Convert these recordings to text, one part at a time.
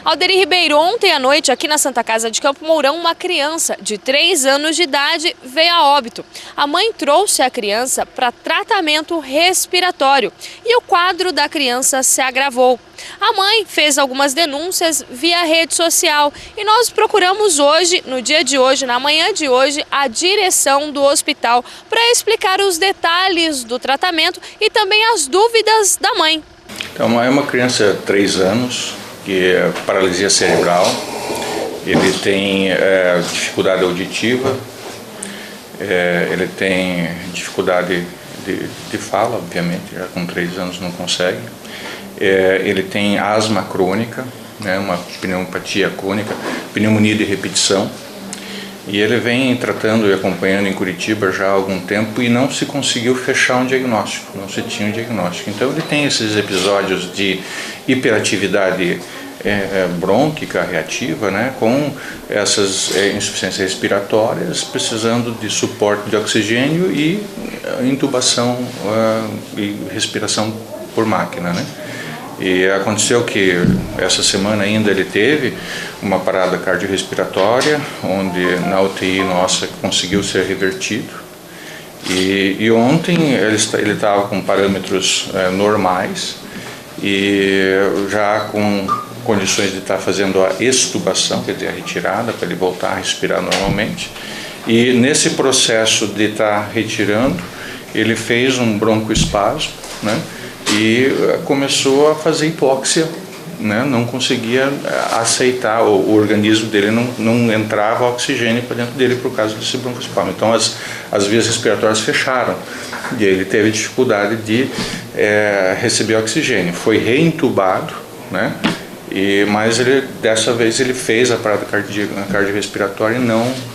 Alderi Ribeiro, ontem à noite aqui na Santa Casa de Campo Mourão, uma criança de 3 anos de idade veio a óbito. A mãe trouxe a criança para tratamento respiratório e o quadro da criança se agravou. A mãe fez algumas denúncias via rede social e nós procuramos hoje, no dia de hoje, na manhã de hoje, a direção do hospital para explicar os detalhes do tratamento e também as dúvidas da mãe. Então, é uma criança de 3 anos, que é paralisia cerebral, ele tem dificuldade auditiva, ele tem dificuldade de fala, obviamente, já com 3 anos não consegue, ele tem asma crônica, né, uma pneumopatia crônica, pneumonia de repetição, e ele vem tratando e acompanhando em Curitiba já há algum tempo e não se conseguiu fechar um diagnóstico, não se tinha um diagnóstico. Então ele tem esses episódios de hiperatividade brônquica reativa, né, com essas insuficiências respiratórias, precisando de suporte de oxigênio e intubação e respiração por máquina, né. E aconteceu que essa semana ainda ele teve uma parada cardiorrespiratória, onde na UTI nossa conseguiu ser revertido. E ontem ele estava com parâmetros normais e já com condições de estar fazendo a extubação, quer dizer, a retirada, para ele voltar a respirar normalmente. E nesse processo de estar retirando, ele fez um broncoespasmo, né? E começou a fazer hipóxia, né? Não conseguia aceitar, o organismo dele não entrava oxigênio para dentro dele por causa desse broncoespasmo. Então as vias respiratórias fecharam e ele teve dificuldade de receber oxigênio. Foi reintubado, né? Mas dessa vez ele fez a parada cardiorrespiratória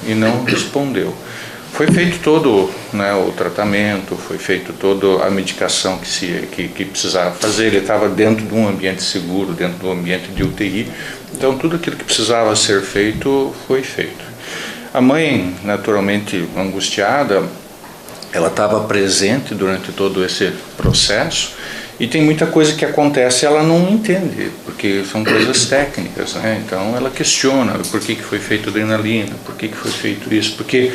e não respondeu. Foi feito todo, né, o tratamento, foi feito toda a medicação que precisava fazer. Ele estava dentro de um ambiente seguro, dentro do ambiente de UTI, então tudo aquilo que precisava ser feito foi feito. A mãe, naturalmente angustiada, ela estava presente durante todo esse processo. E tem muita coisa que acontece e ela não entende, porque são coisas técnicas, né? Então ela questiona por que foi feito adrenalina, por que foi feito isso, porque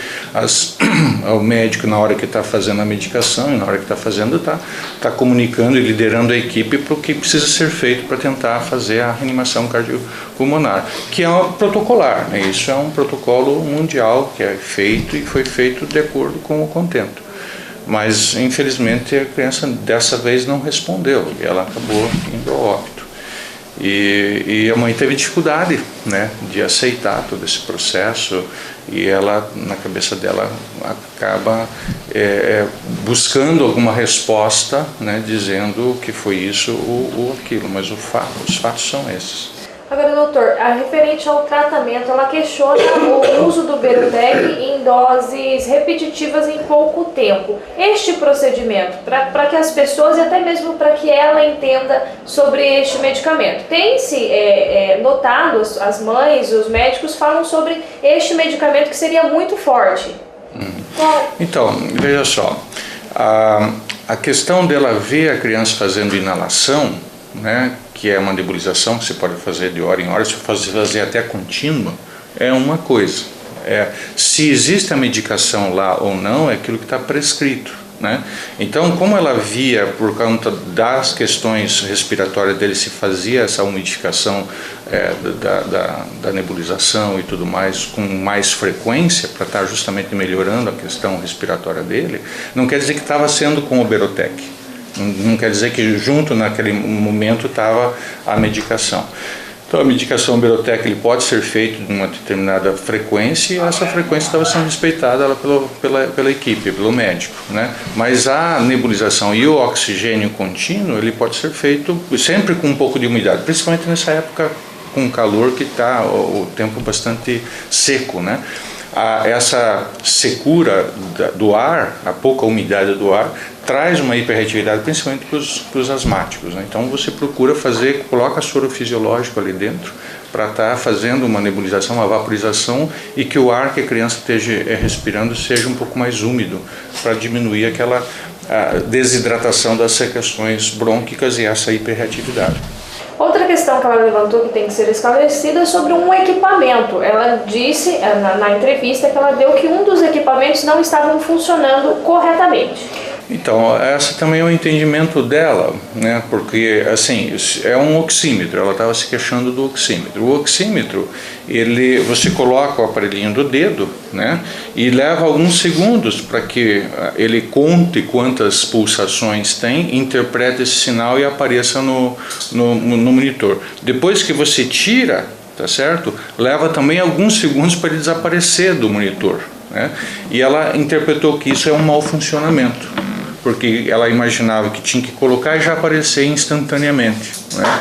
o médico, na hora que está fazendo a medicação e na hora que está fazendo, está comunicando e liderando a equipe para o que precisa ser feito para tentar fazer a reanimação cardiopulmonar, que é protocolar, né? Isso é um protocolo mundial que é feito e foi feito de acordo com o contento. Mas, infelizmente, a criança dessa vez não respondeu e ela acabou indo ao óbito. E a mãe teve dificuldade, né, de aceitar todo esse processo e ela, na cabeça dela, acaba buscando alguma resposta, né, dizendo que foi isso ou aquilo, mas os fatos são esses. Agora, doutor, referente ao tratamento, ela questiona o uso do Berotec em doses repetitivas em pouco tempo. Este procedimento, para que as pessoas e até mesmo para que ela entenda sobre este medicamento, tem-se notado, as mães, os médicos falam sobre este medicamento que seria muito forte. Então, veja só, a questão dela ver a criança fazendo inalação, né, que é uma nebulização que você pode fazer de hora em hora, se fazer até contínua, é uma coisa. Se existe a medicação lá ou não, é aquilo que está prescrito, né? Então, como ela via, por conta das questões respiratórias dele, se fazia essa umidificação da nebulização e tudo mais com mais frequência, para estar justamente melhorando a questão respiratória dele, não quer dizer que estava sendo com o Berotec. Não quer dizer que junto naquele momento estava a medicação. Então a medicação Berotec ele pode ser feita de uma determinada frequência e essa frequência estava sendo respeitada pela equipe, pelo médico, né? Mas a nebulização e o oxigênio contínuo ele pode ser feito sempre com um pouco de umidade, principalmente nessa época com calor que está o tempo bastante seco, né? Essa secura do ar, a pouca umidade do ar, traz uma hiperreatividade, principalmente para os asmáticos, né? Então você procura coloca soro fisiológico ali dentro para estar fazendo uma nebulização, uma vaporização e que o ar que a criança esteja respirando seja um pouco mais úmido para diminuir aquela desidratação das secreções brônquicas e essa hiperreatividade. Outra questão que ela levantou que tem que ser esclarecida é sobre um equipamento. Ela disse na entrevista que ela deu que um dos equipamentos não estavam funcionando corretamente. Então, esse também é o entendimento dela, né? Porque, assim, é um oxímetro, ela estava se queixando do oxímetro. O oxímetro, você coloca o aparelhinho do dedo, né? E leva alguns segundos para que ele conte quantas pulsações tem, interprete esse sinal e apareça no monitor. Depois que você tira, tá certo? Leva também alguns segundos para ele desaparecer do monitor, né? E ela interpretou que isso é um mau funcionamento, porque ela imaginava que tinha que colocar e já aparecer instantaneamente, né?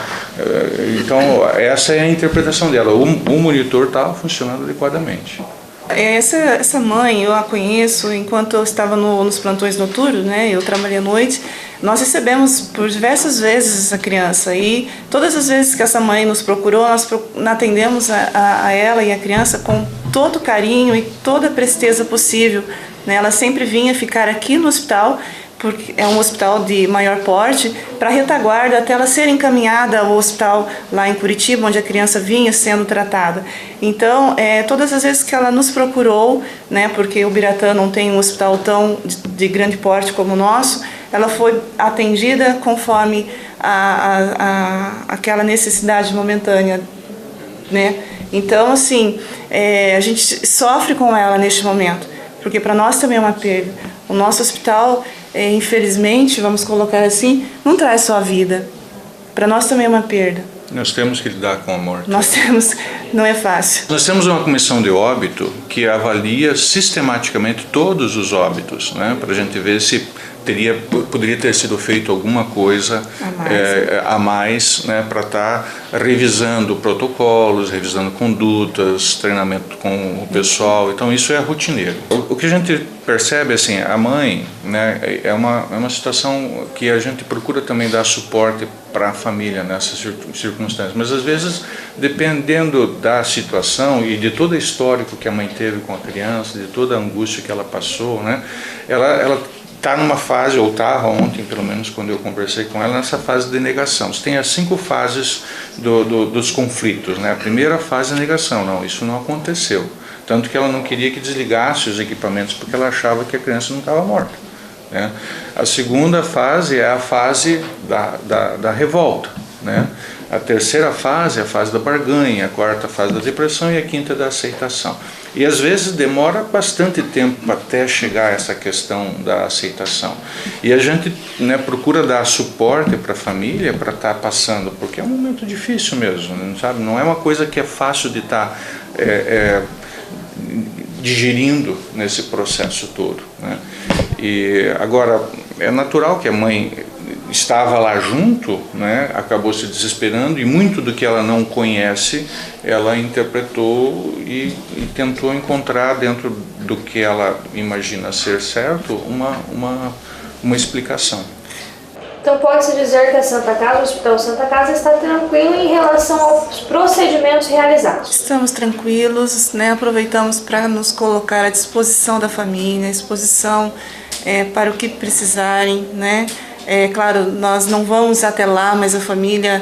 Então, essa é a interpretação dela. O monitor estava funcionando adequadamente. Essa mãe, eu a conheço enquanto eu estava nos plantões noturnos, né? Eu trabalhei à noite. Nós recebemos por diversas vezes essa criança e todas as vezes que essa mãe nos procurou, nós atendemos a ela e a criança com todo carinho e toda a presteza possível, né? Ela sempre vinha ficar aqui no hospital, porque é um hospital de maior porte, para retaguarda até ela ser encaminhada ao hospital lá em Curitiba, onde a criança vinha sendo tratada. Então, todas as vezes que ela nos procurou, né, porque o Ubiratã não tem um hospital tão de grande porte como o nosso, ela foi atendida conforme aquela necessidade momentânea, né? Então, assim, a gente sofre com ela neste momento, porque para nós também é uma perda. O nosso hospital, infelizmente, vamos colocar assim, não traz só a vida. Para nós também é uma perda. Nós temos que lidar com a morte. Não é fácil. Nós temos uma comissão de óbito que avalia sistematicamente todos os óbitos, né, para a gente ver se poderia ter sido feito alguma coisa a mais, né, para estar revisando protocolos, revisando condutas, treinamento com o pessoal. Então isso é rotineiro. O que a gente percebe, assim, a mãe, né, é uma situação que a gente procura também dar suporte para a família nessas circunstâncias, mas às vezes, dependendo da situação e de todo o histórico que a mãe teve com a criança, de toda a angústia que ela passou, né, ela está numa fase, ou estava ontem, pelo menos quando eu conversei com ela, nessa fase de negação. Você tem as 5 fases dos conflitos, né? A primeira fase é negação, não, isso não aconteceu. Tanto que ela não queria que desligasse os equipamentos, porque ela achava que a criança não estava morta, né? A segunda fase é a fase da revolta, né? A terceira fase é a fase da barganha, a quarta fase da depressão e a quinta da aceitação. E às vezes demora bastante tempo até chegar a essa questão da aceitação. E a gente, né, procura dar suporte para a família para estar passando, porque é um momento difícil mesmo, né, sabe? Não é uma coisa que é fácil de estar digerindo nesse processo todo, né? E agora, é natural que a mãe estava lá junto, né, acabou se desesperando e muito do que ela não conhece, ela interpretou e tentou encontrar dentro do que ela imagina ser certo uma explicação. Então pode-se dizer que a Santa Casa, o Hospital Santa Casa, está tranquilo em relação aos procedimentos realizados? Estamos tranquilos, né? Aproveitamos para nos colocar à disposição da família, à disposição para o que precisarem, né? Claro, nós não vamos até lá, mas a família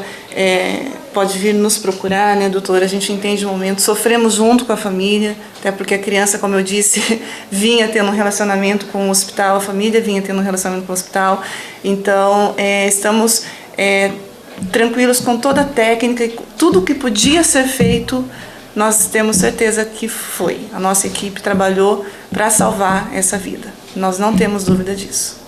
pode vir nos procurar, né, doutora? A gente entende o momento, sofremos junto com a família, até porque a criança, como eu disse, vinha tendo um relacionamento com o hospital, a família vinha tendo um relacionamento com o hospital. Então, estamos tranquilos com toda a técnica e tudo o que podia ser feito, nós temos certeza que foi. A nossa equipe trabalhou para salvar essa vida. Nós não temos dúvida disso.